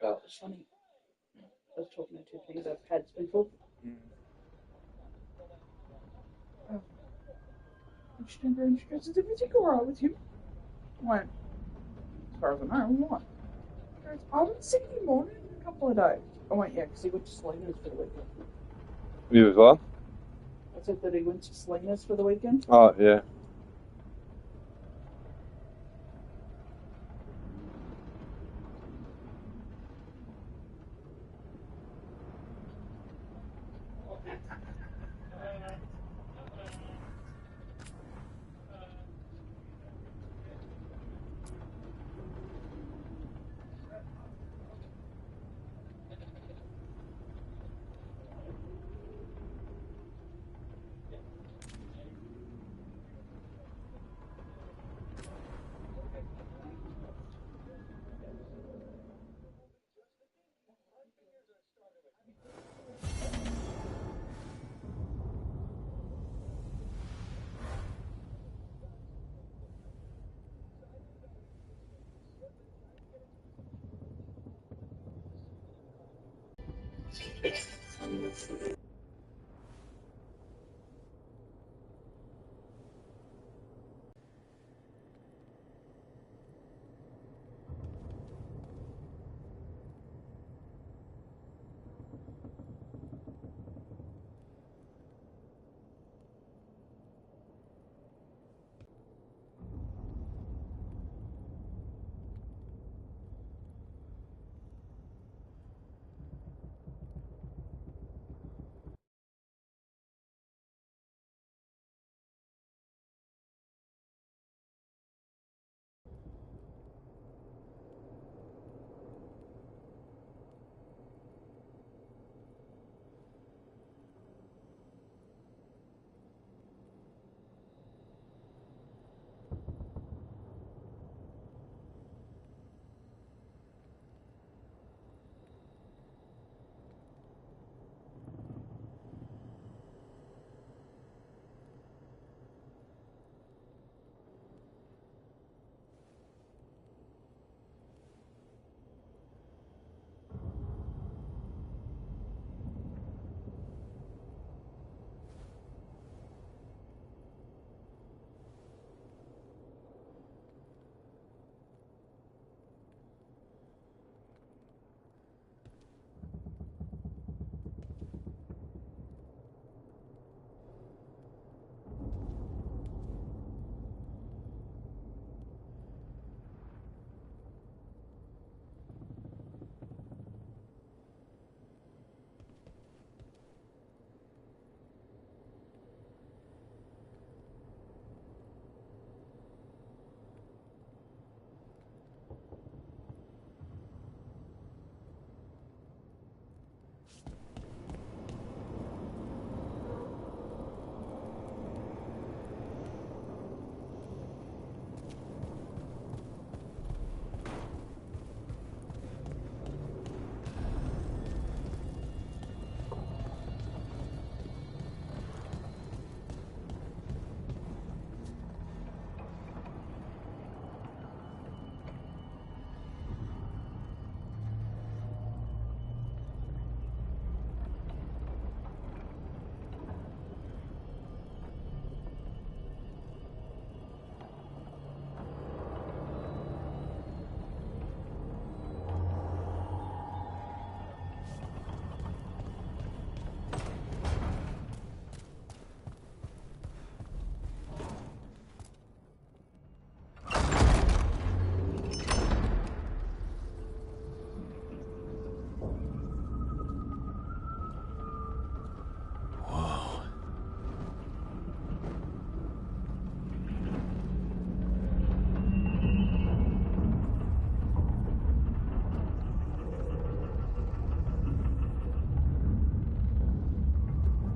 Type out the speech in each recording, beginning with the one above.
Oh, it's funny. I was talking to Tiffany about pads before. Oh. And she turned around and she goes, "Is everything alright with him?" I went, "As far as I know, what?" She goes, "I haven't seen him on in a couple of days." I went, "Yeah, because he went to Salinas for the weekend." You as well? I said that he went to Salinas for the weekend. Oh, yeah.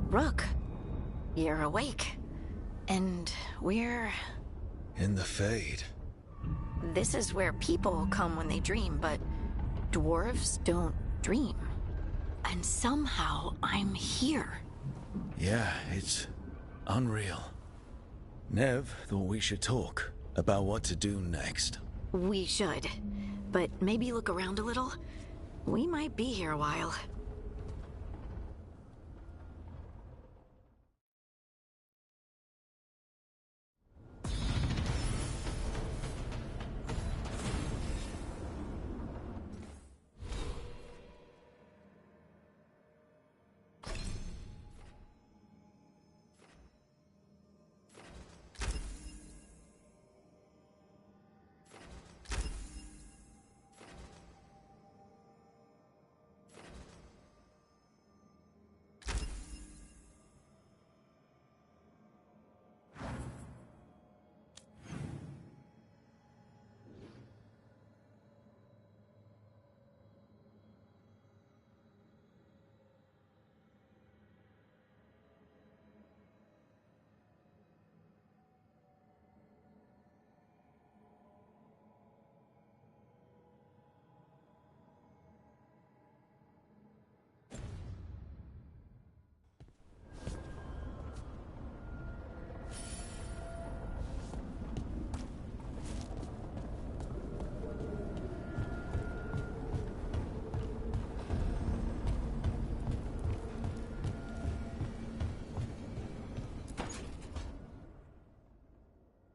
Rook, you're awake. And we're... in the Fade. This is where people come when they dream, but dwarves don't dream. And somehow I'm here. Yeah, it's unreal. Nev thought we should talk about what to do next. We should. But maybe look around a little. We might be here a while.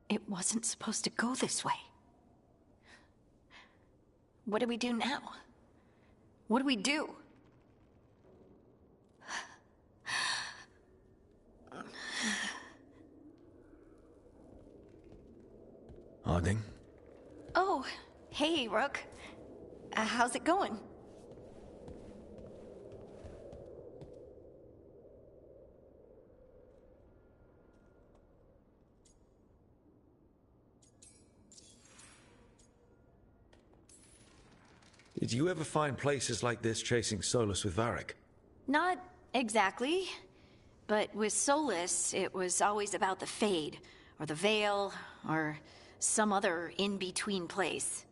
It wasn't supposed to go this way. What do we do now? What do we do? Harding? Oh, hey, Rook. How's it going? Did you ever find places like this chasing Solus with Varric? Not exactly. But with Solus, it was always about the Fade, or the Veil, or some other in-between place.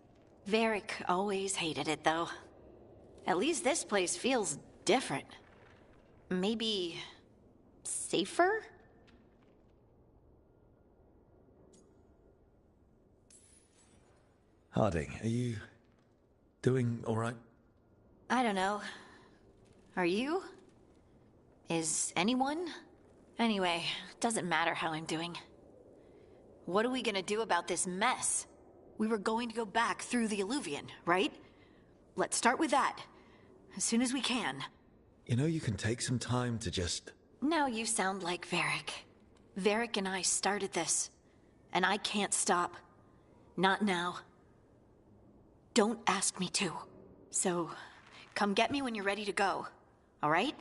Varric always hated it, though. At least this place feels different. Maybe safer? Harding, are you doing all right? I don't know. Are you? Is anyone? Anyway, doesn't matter how I'm doing. What are we gonna do about this mess? We were going to go back through the Alluvion, right? Let's start with that. As soon as we can. You know, you can take some time to just... Now you sound like Varric. Varric and I started this. And I can't stop. Not now. Don't ask me to. So, come get me when you're ready to go. All right?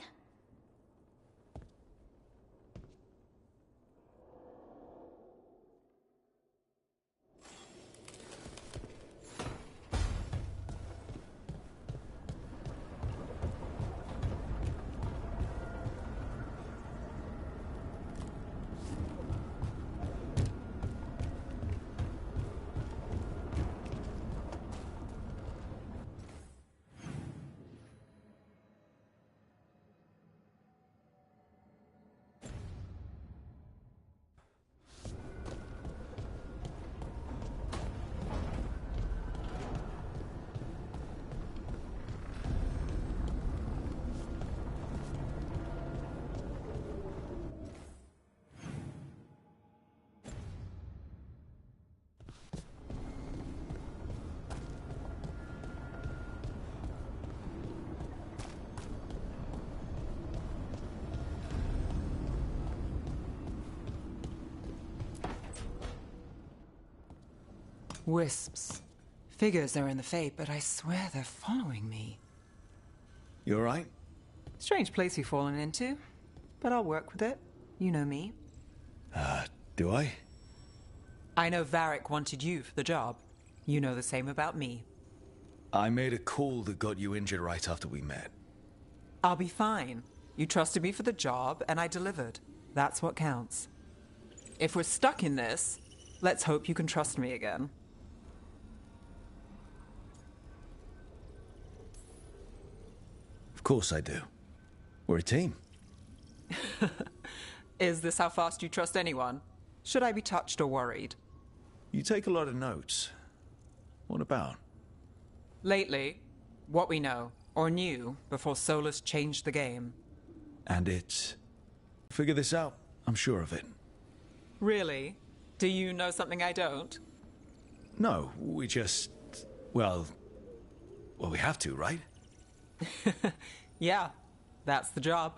Wisps. Figures are in the Fate, but I swear they're following me. You all right? Strange place you've fallen into, but I'll work with it. You know me. Do I? I know Varric wanted you for the job. You know the same about me. I made a call that got you injured right after we met. I'll be fine. You trusted me for the job, and I delivered. That's what counts. If we're stuck in this, let's hope you can trust me again. Of course I do. We're a team. Is this how fast you trust anyone? Should I be touched or worried? You take a lot of notes. What about? Lately, what we know. Or knew before Solus changed the game. And it's... Figure this out. I'm sure of it. Really? Do you know something I don't? No, we just... Well, we have to, right? Yeah, that's the job.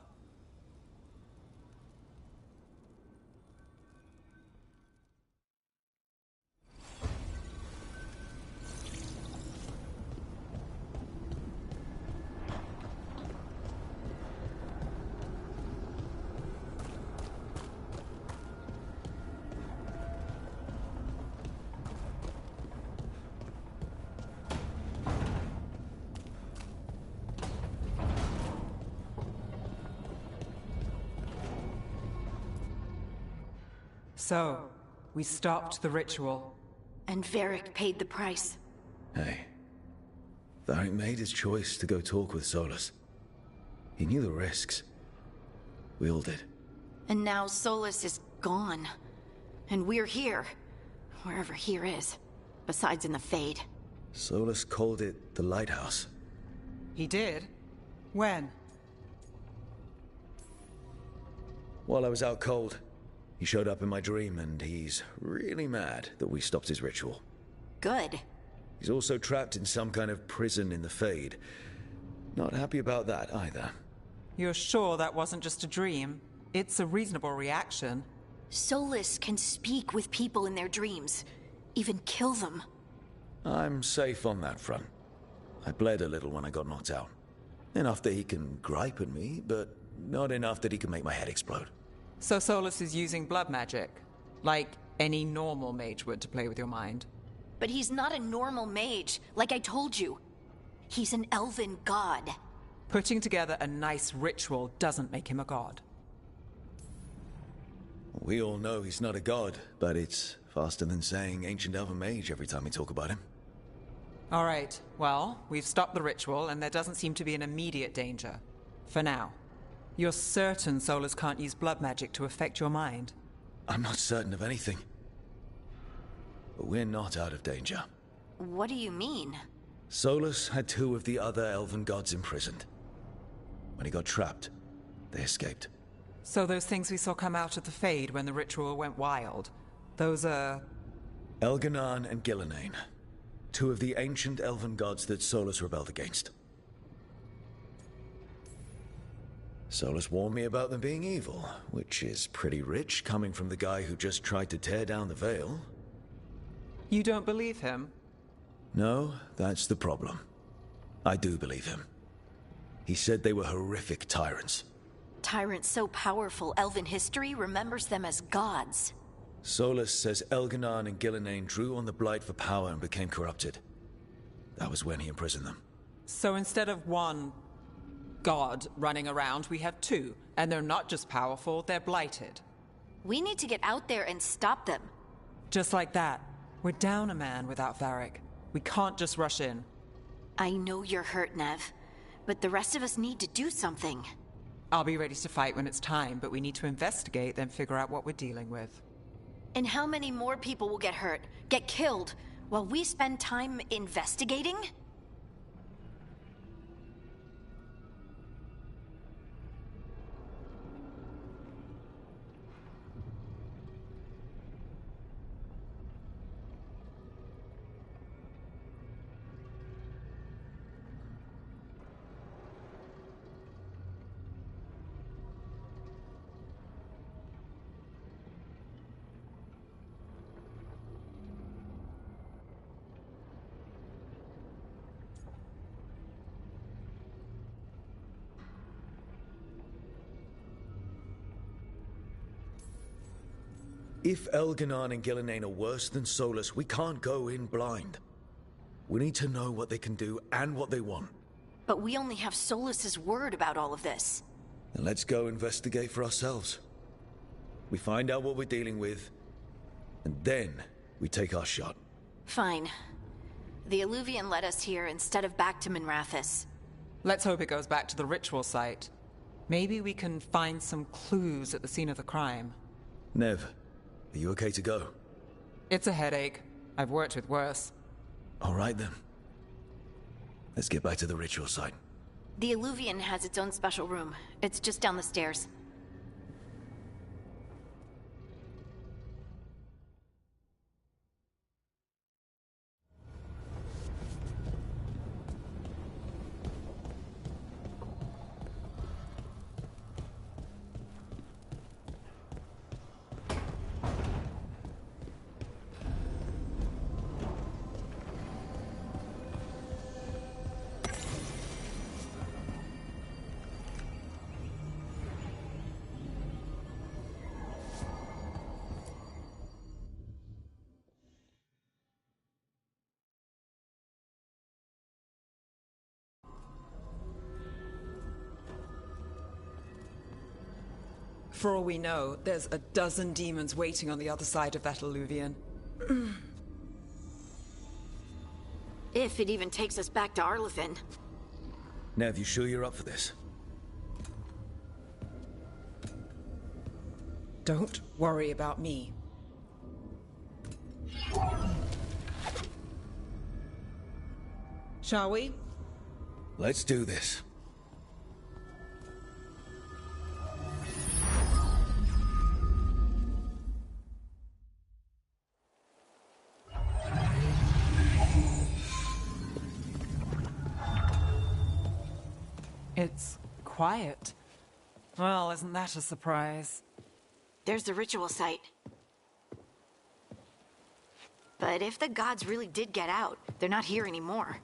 So, we stopped the ritual. And Varric paid the price. Hey, Varric made his choice to go talk with Solus. He knew the risks. We all did. And now Solus is gone. And we're here. Wherever here is. Besides in the Fade. Solus called it the Lighthouse. He did? When? While I was out cold, he showed up in my dream, and he's really mad that we stopped his ritual. Good. He's also trapped in some kind of prison in the Fade. Not happy about that either. You're sure that wasn't just a dream? It's a reasonable reaction. Solus can speak with people in their dreams. Even kill them. I'm safe on that front. I bled a little when I got knocked out. Enough that he can gripe at me, but not enough that he can make my head explode. So Solus is using blood magic, like any normal mage would to play with your mind. But he's not a normal mage, like I told you. He's an elven god. Putting together a nice ritual doesn't make him a god. We all know he's not a god, but it's faster than saying ancient elven mage every time we talk about him. All right, well, we've stopped the ritual and there doesn't seem to be an immediate danger. For now. You're certain Solus can't use blood magic to affect your mind? I'm not certain of anything. But we're not out of danger. What do you mean? Solus had two of the other elven gods imprisoned. When he got trapped, they escaped. So those things we saw come out of the Fade when the ritual went wild, those are... Elganan and Gillenane. Two of the ancient elven gods that Solus rebelled against. Solus warned me about them being evil, which is pretty rich coming from the guy who just tried to tear down the veil. You don't believe him? No, that's the problem. I do believe him. He said they were horrific tyrants. Tyrants so powerful, elven history remembers them as gods. Solus says Elganan and Gillenane drew on the Blight for power and became corrupted. That was when he imprisoned them. So instead of one god running around, we have two. And they're not just powerful, they're blighted. We need to get out there and stop them. Just like that. We're down a man without Varric. We can't just rush in. I know you're hurt, Nev. But the rest of us need to do something. I'll be ready to fight when it's time, but we need to investigate, then figure out what we're dealing with. And how many more people will get hurt, get killed, while we spend time investigating? If Elganan and Gillenane are worse than Solus, we can't go in blind. We need to know what they can do and what they want. But we only have Solus's word about all of this. Then let's go investigate for ourselves. We find out what we're dealing with, and then we take our shot. Fine. The Illuvian led us here instead of back to Minrathous. Let's hope it goes back to the ritual site. Maybe we can find some clues at the scene of the crime. Nev, are you okay to go? It's a headache. I've worked with worse. All right then. Let's get back to the ritual site. The Illuvian has its own special room. It's just down the stairs. For all we know, there's a dozen demons waiting on the other side of that Illuvian. If it even takes us back to Arlefin. Nev, you sure you're up for this? Don't worry about me. Shall we? Let's do this. It's quiet. Well, isn't that a surprise? There's the ritual site. But if the gods really did get out, they're not here anymore.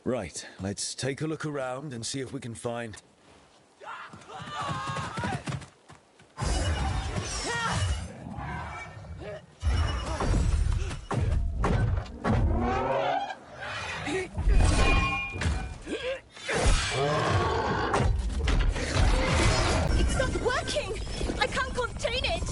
Right, let's take a look around and see if we can find... It's not working! I can't contain it!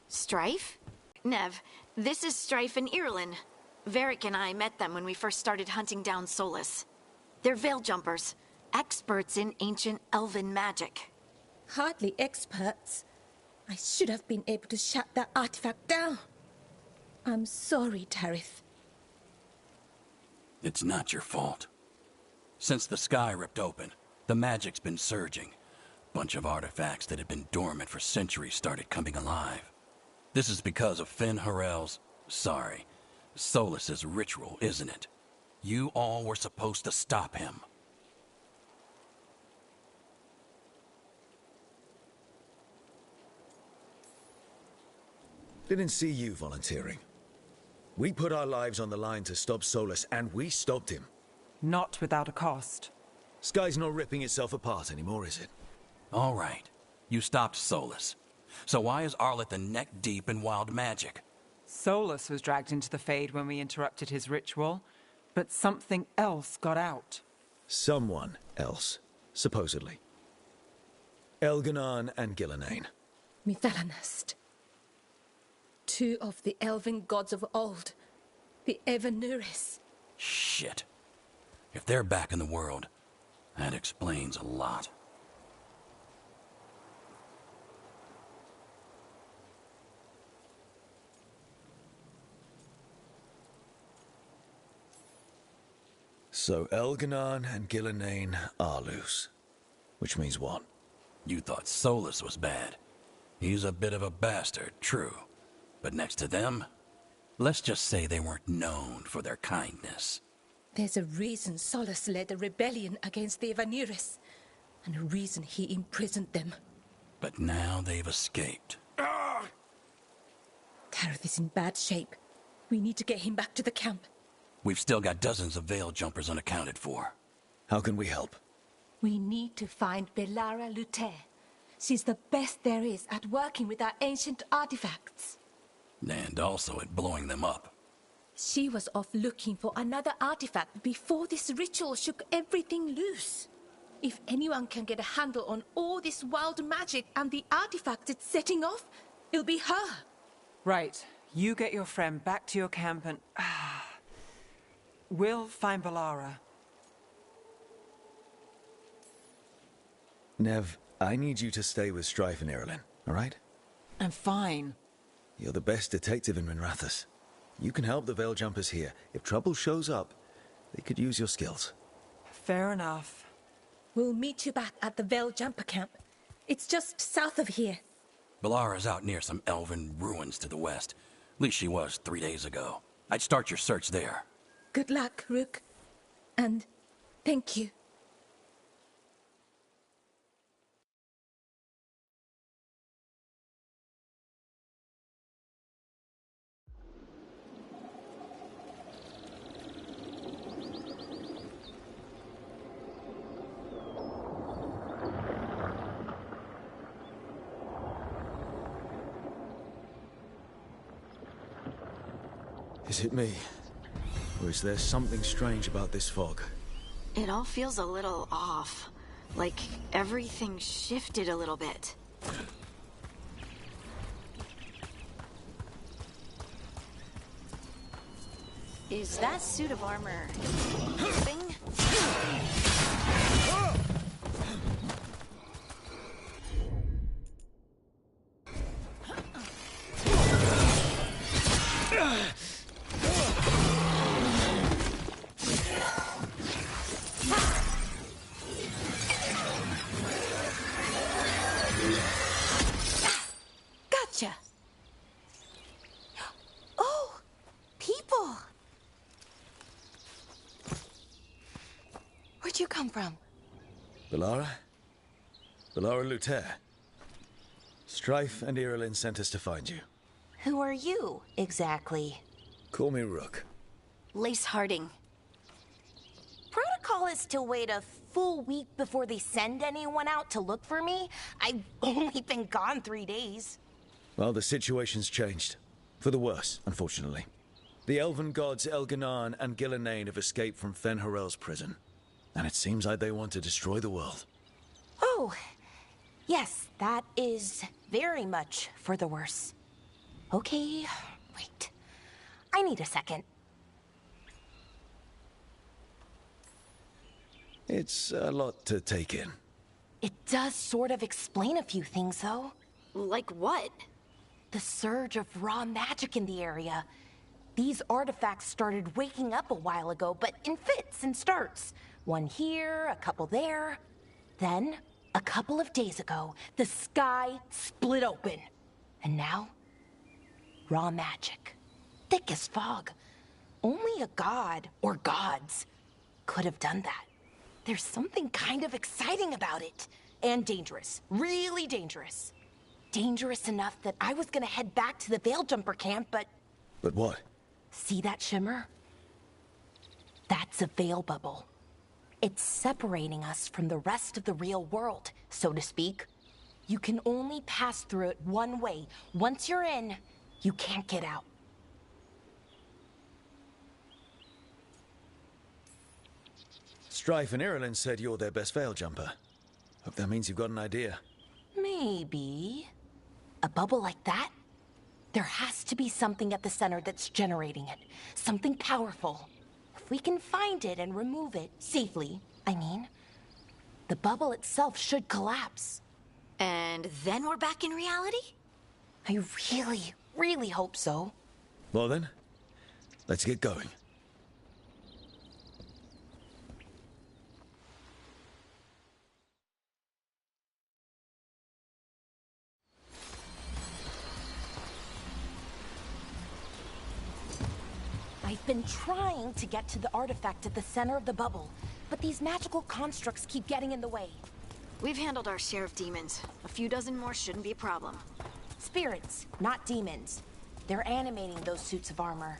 Strife? Nev, this is Strife and Irulan. Varric and I met them when we first started hunting down Solus. They're veil jumpers, experts in ancient elven magic. Hardly experts. I should have been able to shut that artifact down. I'm sorry, Tarith. It's not your fault. Since the sky ripped open, the magic's been surging. Bunch of artifacts that had been dormant for centuries started coming alive. This is because of Finn Harel's... Solus's ritual, isn't it? You all were supposed to stop him. Didn't see you volunteering. We put our lives on the line to stop Solus, and we stopped him. Not without a cost. Sky's not ripping itself apart anymore, is it? All right. You stopped Solus. So why is Arleth neck deep in wild magic? Solus was dragged into the Fade when we interrupted his ritual, but something else got out. Someone else, supposedly. Elganon and Gillenane. Mithalanast. Two of the elven gods of old. The Evanuris. Shit. If they're back in the world, that explains a lot. So Elganon and Gillenane are loose. Which means what? You thought Solus was bad. He's a bit of a bastard, true. But next to them, let's just say they weren't known for their kindness. There's a reason Solus led a rebellion against the Evanuris, and a reason he imprisoned them. But now they've escaped. Tarith is in bad shape. We need to get him back to the camp. We've still got dozens of veil jumpers unaccounted for. How can we help? We need to find Belara Luther. She's the best there is at working with our ancient artifacts. And also at blowing them up. She was off looking for another artifact before this ritual shook everything loose. If anyone can get a handle on all this wild magic and the artifacts it's setting off, It'll be her. Right. You get your friend back to your camp and... we'll find Balara. Nev, I need you to stay with Strife and Irilyn, all right? I'm fine. You're the best detective in Minrathous. You can help the Veil Jumpers here. If trouble shows up, they could use your skills. Fair enough. We'll meet you back at the Veil Jumper Camp. It's just south of here. Balara's out near some elven ruins to the west. At least she was 3 days ago. I'd start your search there. Good luck, Rook. And thank you. Is it me? Or is there something strange about this fog? It all feels a little off. Like everything shifted a little bit. Is that suit of armor moving? Gotcha. Oh, people. Where'd you come from? Balara? Balara Luther. Strife and Irilyn sent us to find you. Who are you, exactly? Call me Rook. Lace Harding. Protocol is to wait a full week before they send anyone out to look for me. I've only been gone 3 days. Well, the situation's changed. For the worse, unfortunately. The elven gods Elganan and Gillenane have escaped from Fen'Harel's prison. And it seems like they want to destroy the world. Oh, yes, that is very much for the worse. Okay, wait. I need a second. It's a lot to take in. It does sort of explain a few things, though. Like what? The surge of raw magic in the area. These artifacts started waking up a while ago, but in fits and starts. One here, a couple there. Then, a couple of days ago, the sky split open. And now, raw magic. Thick as fog. Only a god, or gods, could have done that. There's something kind of exciting about it. And dangerous. Really dangerous. Dangerous enough that I was gonna head back to the Veil Jumper camp, but... But what? See that shimmer? That's a veil bubble. It's separating us from the rest of the real world, so to speak. You can only pass through it one way. Once you're in, you can't get out. Strife and Irilyn said you're their best Veil Jumper. Hope that means you've got an idea. Maybe. A bubble like that? There has to be something at the center that's generating it. Something powerful. If we can find it and remove it, safely, I mean, the bubble itself should collapse. And then we're back in reality? I really, really hope so. Well then, let's get going. I've been trying to get to the artifact at the center of the bubble, but these magical constructs keep getting in the way. We've handled our share of demons. A few dozen more shouldn't be a problem. Spirits, not demons. They're animating those suits of armor.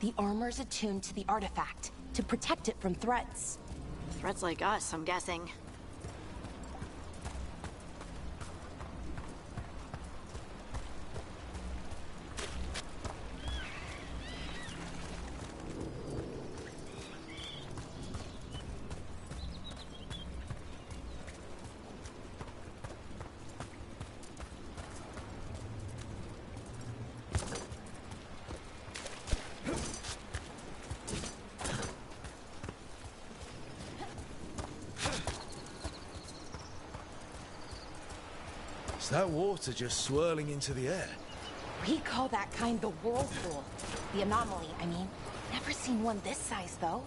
The armor's attuned to the artifact, to protect it from threats. Threats like us, I'm guessing. that water just swirling into the air? We call that kind the whirlpool. The anomaly, I mean. Never seen one this size, though.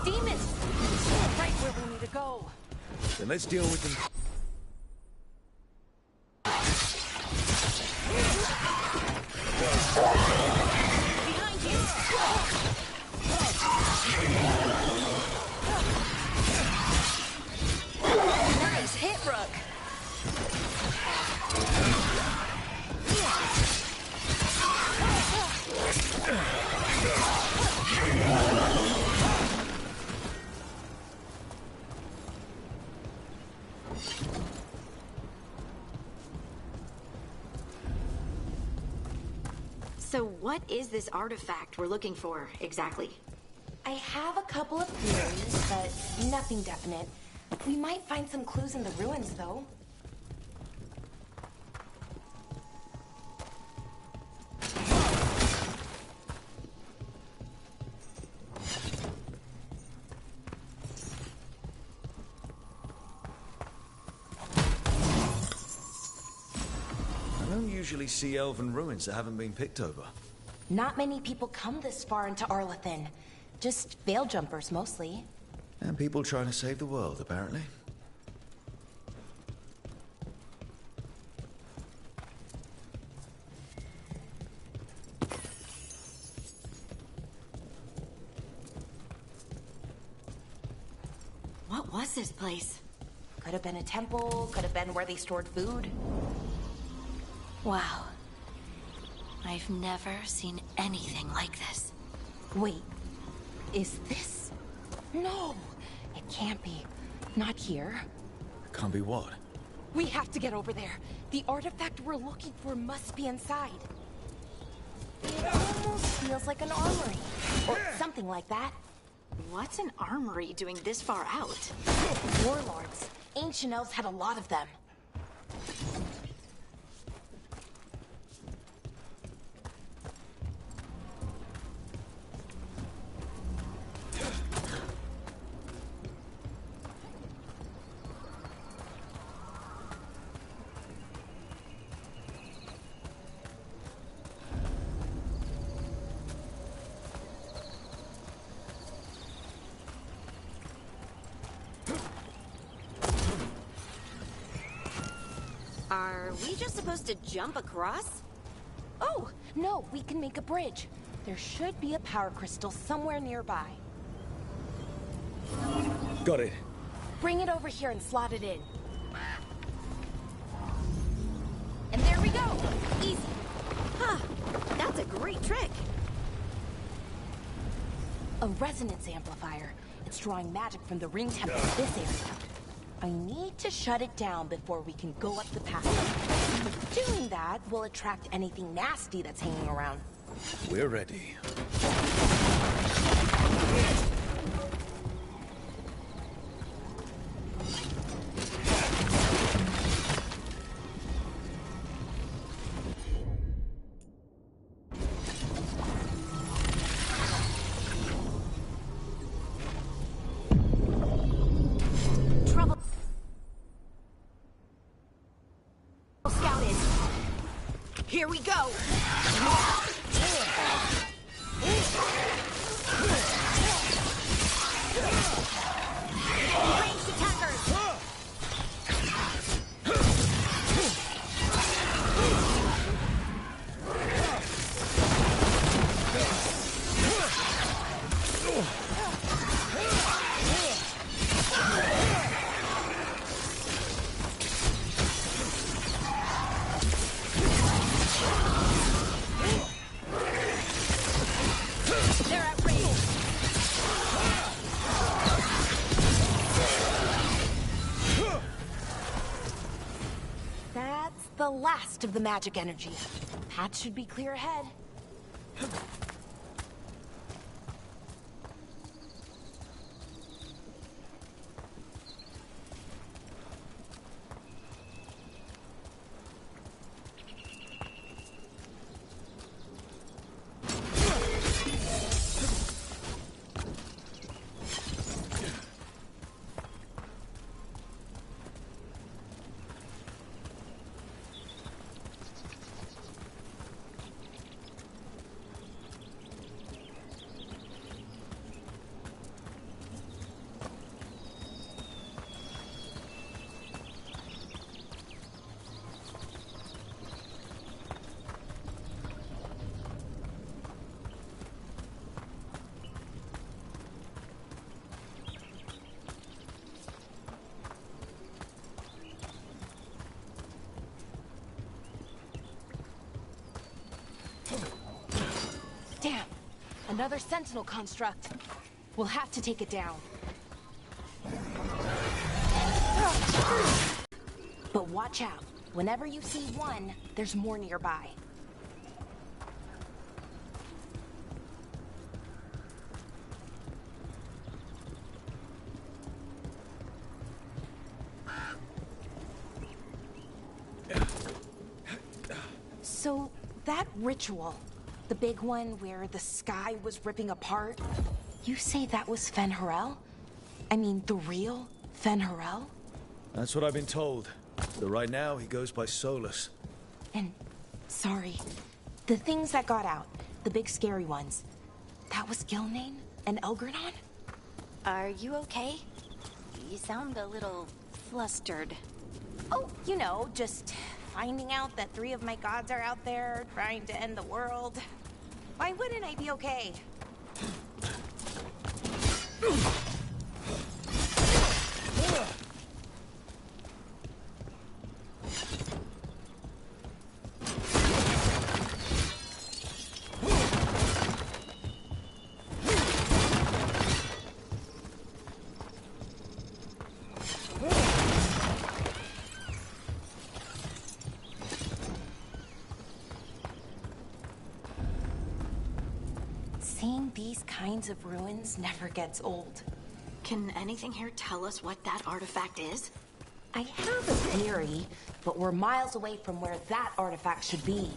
Demons! Right where we need to go. Then let's deal with them. Behind you! Nice hit, Rook. So what is this artifact we're looking for, exactly? I have a couple of theories, but nothing definite. We might find some clues in the ruins, though. I don't usually see elven ruins that haven't been picked over. Not many people come this far into Arlathan. Just veil jumpers, mostly. And people trying to save the world, apparently. What was this place? Could have been a temple, could have been where they stored food. Wow. I've never seen anything like this. Wait, is this? No, it can't be. Not here. Can't be what? We have to get over there. The artifact we're looking for must be inside. It almost feels like an armory, or something like that. What's an armory doing this far out? Warlords. Ancient elves had a lot of them. Are we just supposed to jump across? Oh, no, we can make a bridge. There should be a power crystal somewhere nearby. Got it. Bring it over here and slot it in. And there we go! Easy. Huh. That's a great trick. A resonance amplifier. It's drawing magic from the ring temple in this area. I need to shut it down before we can go up the passage. Doing that will attract anything nasty that's hanging around. We're ready. Trouble scouted. Here we go. Ranged attackers. rest of the magic energy. Path should be clear ahead. Damn! Another sentinel construct. We'll have to take it down. But watch out. Whenever you see one, there's more nearby. So, that ritual, the big one where the sky was ripping apart, you say that was Fen'Harel? I mean, the real Fen'Harel? That's what I've been told. Though right now, he goes by Solus. And, sorry, the things that got out, the big scary ones, that was Gilnane and Elgranon? Are you okay? You sound a little flustered. Oh, you know, just finding out that 3 of my gods are out there trying to end the world. Why wouldn't I be okay? Seeing these kinds of ruins never gets old. Can anything here tell us what that artifact is? I have a theory, but we're miles away from where that artifact should be.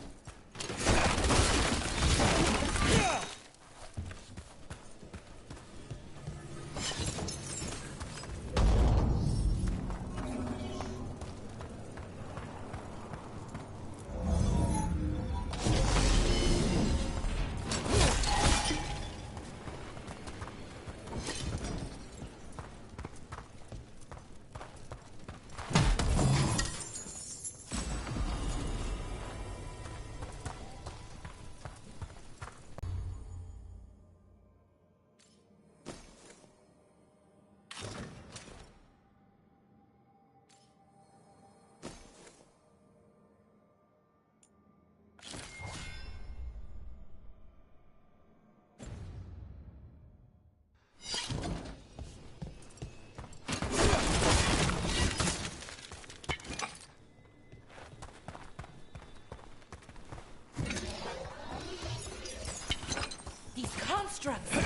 Constructs. Does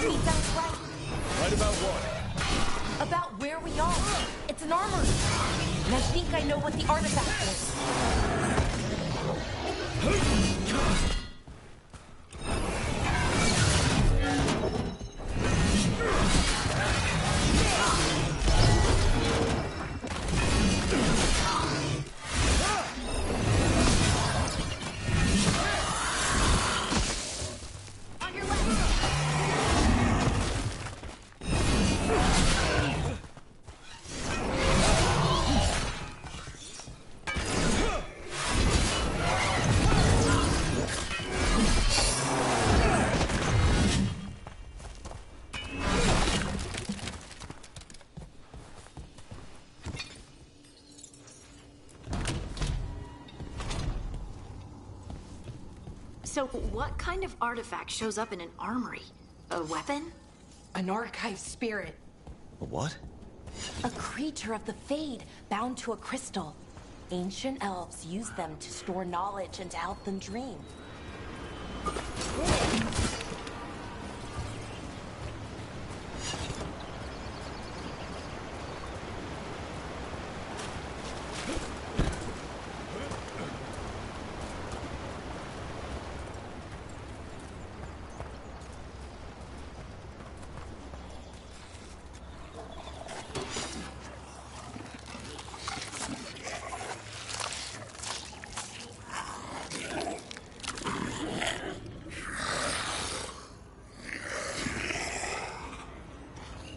he sound right? Right about what? About where we are. It's an armory. And I think I know what the artifact is. So what kind of artifact shows up in an armory? A weapon? An archive spirit. A what? A creature of the Fade, bound to a crystal. Ancient elves used them to store knowledge and to help them dream.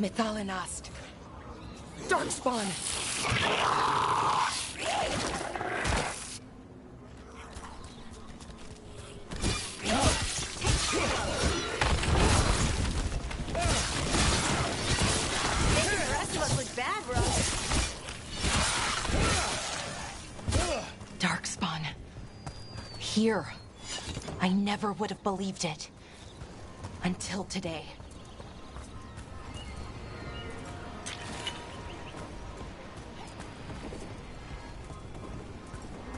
Mythalinast. Darkspawn! Making the rest of us look bad, bro. Darkspawn. Here. I never would have believed it. Until today.